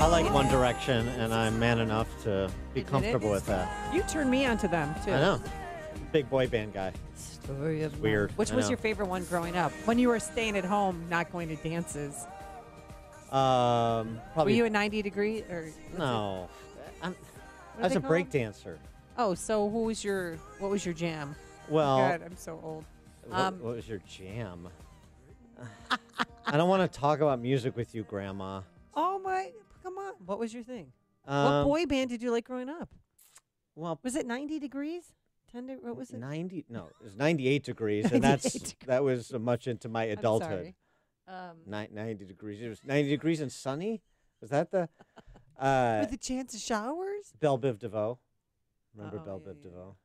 I like One Direction, and I'm man enough to be comfortable with that. You turned me onto them, too. I know. Big boy band guy. Story of weird. Which was your favorite one growing up? When you were staying at home, not going to dances. Probably. Were you a 90 degree? No. I was a break dancer. Oh, so what was your jam? Well, God, I'm so old. What was your jam? I don't want to talk about music with you, Grandma. Oh, my. Come on. What was your thing? What boy band did you like growing up? Well, was it 90 degrees? What was it? 90? No, it was 98 degrees, and that was much into my adulthood. I'm sorry. 90 degrees. It was 90 degrees and sunny? Was that the... With the chance of showers? Belle Biv DeVoe. Remember Belle Biv DeVoe?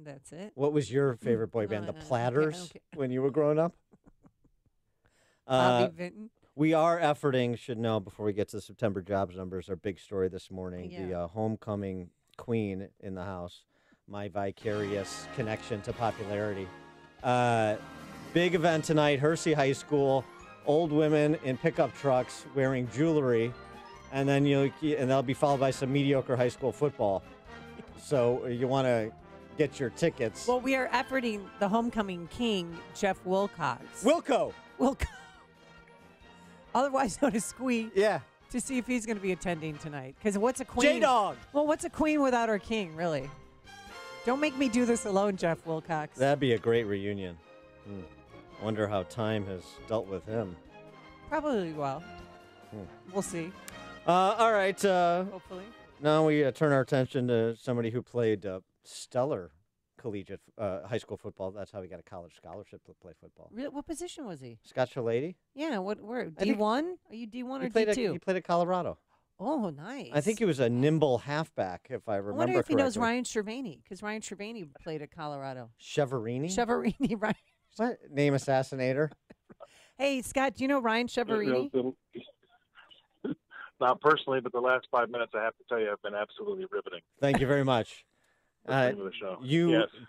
That's it. What was your favorite boy band? The Platters when you were growing up? Bobby Vinton. We are efforting, should know before we get to the September jobs numbers, our big story this morning, the homecoming queen in the house, my vicarious connection to popularity. Big event tonight, Hersey High School, old women in pickup trucks wearing jewelry, and then they'll be followed by some mediocre high school football. So you want to get your tickets. Well, we are efforting the homecoming king, Jeff Wilcox. Wilco. Otherwise known as Squee. Yeah. To see if he's going to be attending tonight. Because what's a queen? J-Dog. Well, what's a queen without her king, really? Don't make me do this alone, Jeff Wilcox. That'd be a great reunion. Wonder how time has dealt with him. Probably well. We'll see. All right. Hopefully. Now we turn our attention to somebody who played stellar collegiate high school football. That's how he got a college scholarship to play football. Really? What position was he? Scott Shellady. Yeah. Where? D1? Are you D1 or D2? He played at Colorado. Oh, nice. I think he was a nimble halfback, if I remember correctly. I wonder if he knows Ryan Cervini, because Ryan Cervini played at Colorado. Cheverini, right. What? Name assassinator. Hey, Scott, do you know Ryan Cheverini? Not personally, but the last 5 minutes, I have to tell you, have been absolutely riveting. Thank you very much. The show.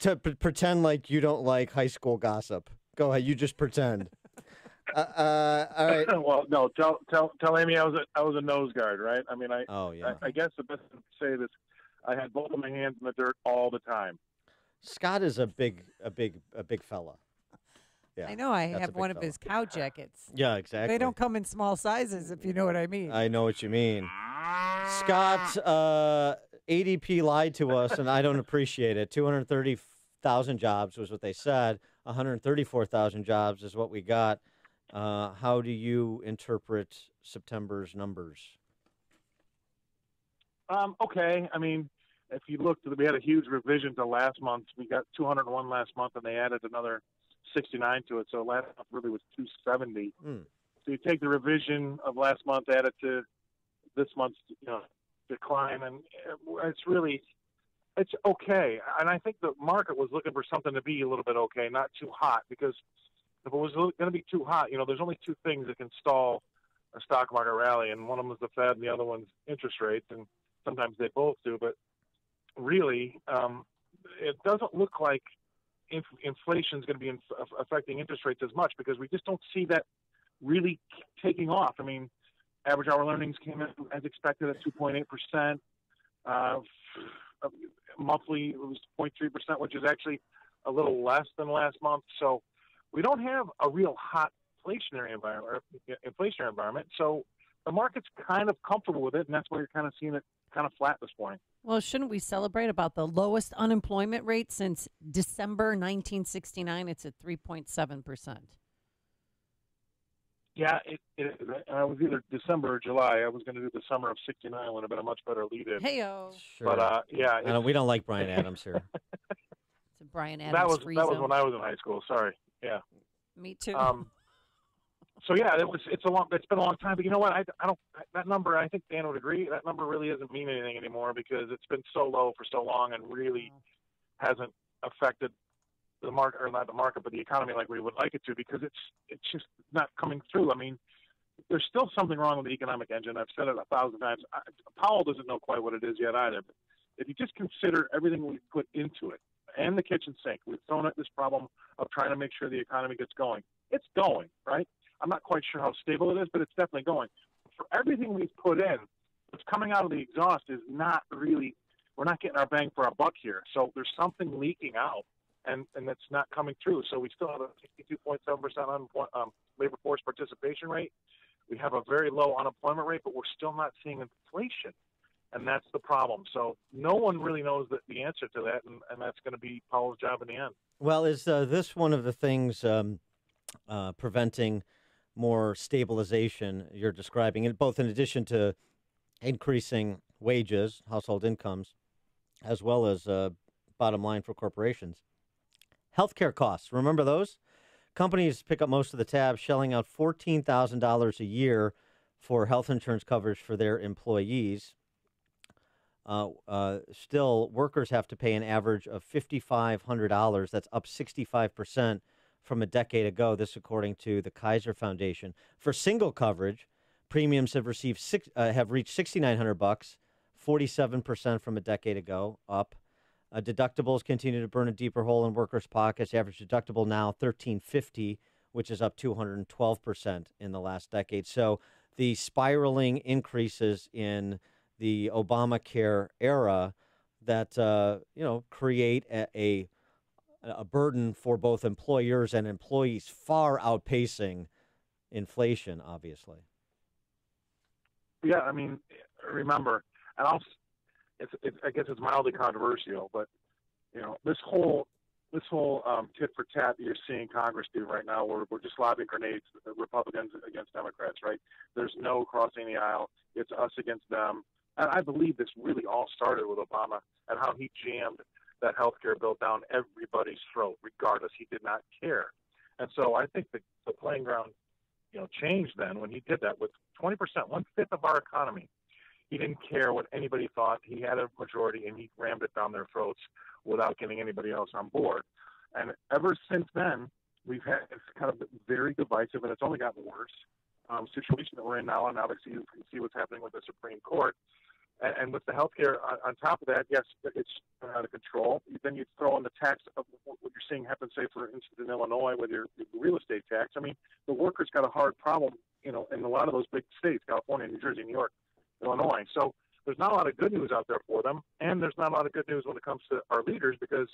To pretend like you don't like high school gossip. Go ahead. You just pretend. All right. Well, no. Tell Amy I was a nose guard, right? I mean, I guess the best thing to say this, I had both of my hands in the dirt all the time. Scott is a big fella. Yeah, I know. I have one of his cow jackets. Yeah, exactly. They don't come in small sizes, if you know what I mean. I know what you mean. Scott, ADP lied to us, and I don't appreciate it. 230,000 jobs was what they said. 134,000 jobs is what we got. How do you interpret September's numbers? Okay. I mean, if you look, we had a huge revision to last month. We got 201 last month, and they added another 69 to it. So last month really was 270. So you take the revision of last month, add it to this month's decline, and it's okay. And I think the market was looking for something to be a little bit okay, not too hot, because if it was going to be too hot, there's only two things that can stall a stock market rally, and one of them is the Fed, and the other one's interest rates, and sometimes they both do. But really, it doesn't look like inflation is going to be affecting interest rates as much, because we just don't see that really taking off. I mean, average hour earnings came in as expected at 2.8%. Monthly, it was 0.3%, which is actually a little less than last month. So we don't have a real hot inflationary environment. So the market's kind of comfortable with it, and that's why you're kind of seeing it kind of flat this morning. Well, shouldn't we celebrate about the lowest unemployment rate since December 1969? It's at 3.7%. Yeah, I was either December or July. I was going to do the summer of '69. Would have been a much better lead-in. Hey-o. Sure. But yeah, we don't like Bryan Adams here. It's a Bryan Adams that was zone. when I was in high school. Sorry. Yeah. Me too. So yeah, it's been a long time. But you know what? I don't that number. I think Dan would agree. That number really doesn't mean anything anymore, because it's been so low for so long and really hasn't affected the market, or not the market, but the economy like we would like it to, because it's just not coming through. I mean, there's still something wrong with the economic engine. I've said it 1,000 times. Powell doesn't know quite what it is yet either. But if you just consider everything we put into it, and the kitchen sink. We've thrown at this problem of trying to make sure the economy gets going. It's going, right? I'm not quite sure how stable it is, but it's definitely going. For everything we've put in, what's coming out of the exhaust is not really, we're not getting our bang for our buck here. So there's something leaking out, and that's not coming through. So we still have a 62.7% labor force participation rate. We have a very low unemployment rate, but we're still not seeing inflation. And that's the problem. So no one really knows the answer to that, and that's going to be Powell's job in the end. Well, is this one of the things preventing more stabilization you're describing, and both in addition to increasing wages, household incomes, as well as bottom line for corporations? Healthcare costs. Remember those? Companies pick up most of the tab, shelling out $14,000 a year for health insurance coverage for their employees. Still, workers have to pay an average of $5,500. That's up 65% from a decade ago. This, according to the Kaiser Foundation. For single coverage, premiums have reached $6,900, 47% from a decade ago, up. Deductibles continue to burn a deeper hole in workers' pockets. Average deductible now $1,350, which is up 212% in the last decade. So the spiraling increases in the Obamacare era that create a burden for both employers and employees, far outpacing inflation, obviously. Yeah, I mean, remember, and I guess it's mildly controversial, but this whole tit for tat that you're seeing Congress do right now, where we're just lobbing grenades, Republicans against Democrats, right? There's no crossing the aisle. It's us against them. And I believe this really all started with Obama and how he jammed that health care bill down everybody's throat, regardless. He did not care. And so I think the playing ground, changed then when he did that with 20%, 1/5 of our economy. He didn't care what anybody thought. He had a majority, and he rammed it down their throats without getting anybody else on board. And ever since then, we've had this kind of very divisive, and it's only gotten worse, situation that we're in now. And obviously, you can see what's happening with the Supreme Court. And with the healthcare on top of that, yes, it's out of control. Then you throw in the tax of what you're seeing happen, say, for instance, in Illinois with your real estate tax. I mean, the workers got a hard problem, in a lot of those big states, California, New Jersey, New York, Illinois. So there's not a lot of good news out there for them, and there's not a lot of good news when it comes to our leaders because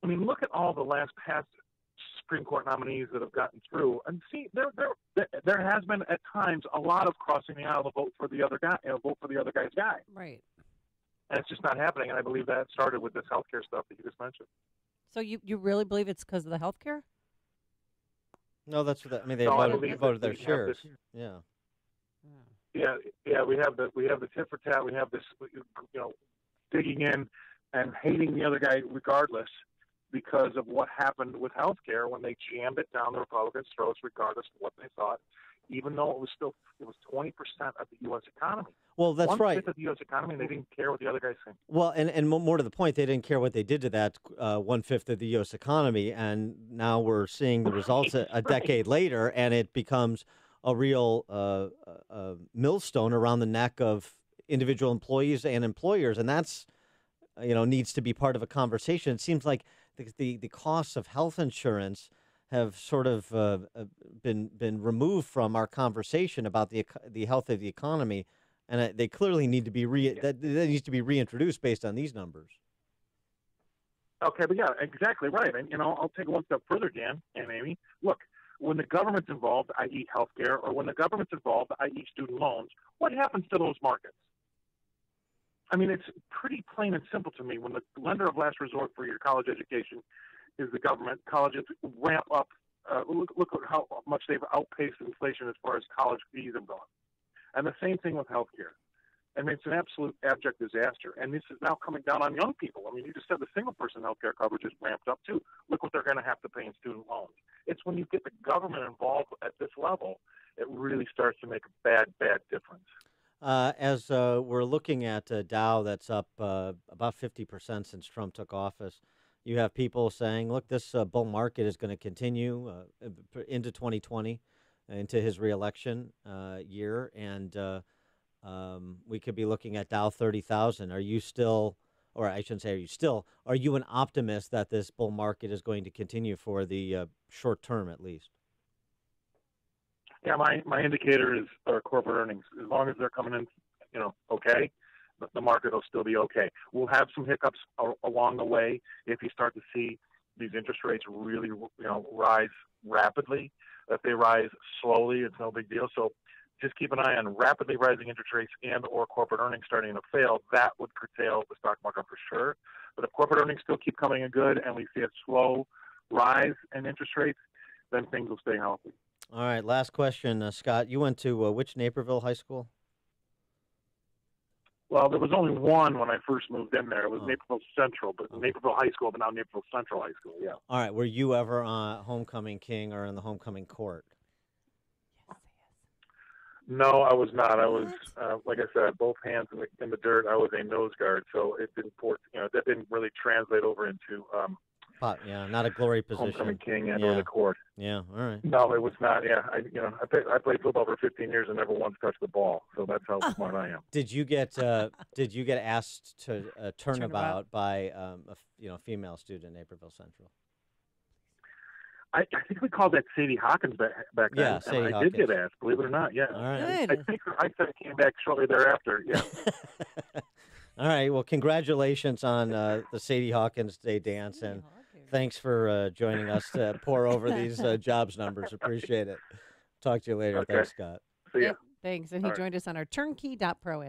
look at all the past Supreme Court nominees that have gotten through, and see, there has been at times a lot of crossing the aisle to vote for the other guy, vote for the other guy's guy. Right. And it's just not happening, and I believe that started with this healthcare stuff that you just mentioned. So you really believe it's because of the healthcare? No, that's what they voted their shares. Yeah. Yeah. We have the tit for tat. We have this, digging in and hating the other guy regardless, because of what happened with health care when they jammed it down the Republicans' throats, regardless of what they thought, even though it was 20% of the U.S. economy. Well, that's right. 1/5 of the U.S. economy, and they didn't care what the other guys think. Well, and more to the point, they didn't care what they did to that 1/5 of the U.S. economy, and now we're seeing the results a decade later, and it becomes a real millstone around the neck of individual employees and employers, and that's needs to be part of a conversation. It seems like the costs of health insurance have sort of been removed from our conversation about the health of the economy, and they clearly need to be that needs to be reintroduced based on these numbers. Okay, but yeah, exactly right. And I'll take it one step further, Dan and Amy. Look, when the government's involved, i.e. healthcare, or when the government's involved, i.e. student loans, what happens to those markets? I mean, it's pretty plain and simple to me. When the lender of last resort for your college education is the government, colleges ramp up. Look at how much they've outpaced inflation as far as college fees have gone. And the same thing with healthcare. I mean, it's an absolute abject disaster. And this is now coming down on young people. I mean, you just said the single-person healthcare coverage is ramped up, too. Look what they're going to have to pay in student loans. It's when you get the government involved at this level, it really starts to make a bad, bad difference. As we're looking at Dow, that's up about 50% since Trump took office. You have people saying, look, this bull market is going to continue into 2020, into his reelection year, and we could be looking at Dow 30,000. Are you still or I shouldn't say, are you an optimist that this bull market is going to continue for the short term at least? Yeah, my indicator is corporate earnings. As long as they're coming in, okay, the market will still be okay. We'll have some hiccups along the way if you start to see these interest rates really, rise rapidly. If they rise slowly, it's no big deal. So just keep an eye on rapidly rising interest rates and or corporate earnings starting to fail. That would curtail the stock market for sure. But if corporate earnings still keep coming in good and we see a slow rise in interest rates, then things will stay healthy. All right, last question, Scott. You went to which Naperville high school? Well, there was only one when I first moved in there. It was Naperville Central, but Naperville High School, but now Naperville Central High School, yeah. All right, were you ever on Homecoming King or in the Homecoming Court? No, I was not. I was, like I said, both hands in the dirt. I was a nose guard, so it didn't that didn't really translate over into not a glory position. Homecoming King or the court. Yeah, all right. No, it was not. Yeah, I played football for 15 years and never once touched the ball. So that's how smart I am. Did you get asked to turnabout by a female student at Naperville Central? I think we called that Sadie Hawkins back then. Yeah, Sadie Hawkins. Did get asked, believe it or not. Yeah. All right. I think I came back shortly thereafter. Yeah. All right. Well, congratulations on the Sadie Hawkins Day dance, and thanks for joining us to pour over these jobs numbers. Appreciate it. Talk to you later. Okay. Thanks, Scott. See ya. Thanks. And he joined us on our turnkey.pro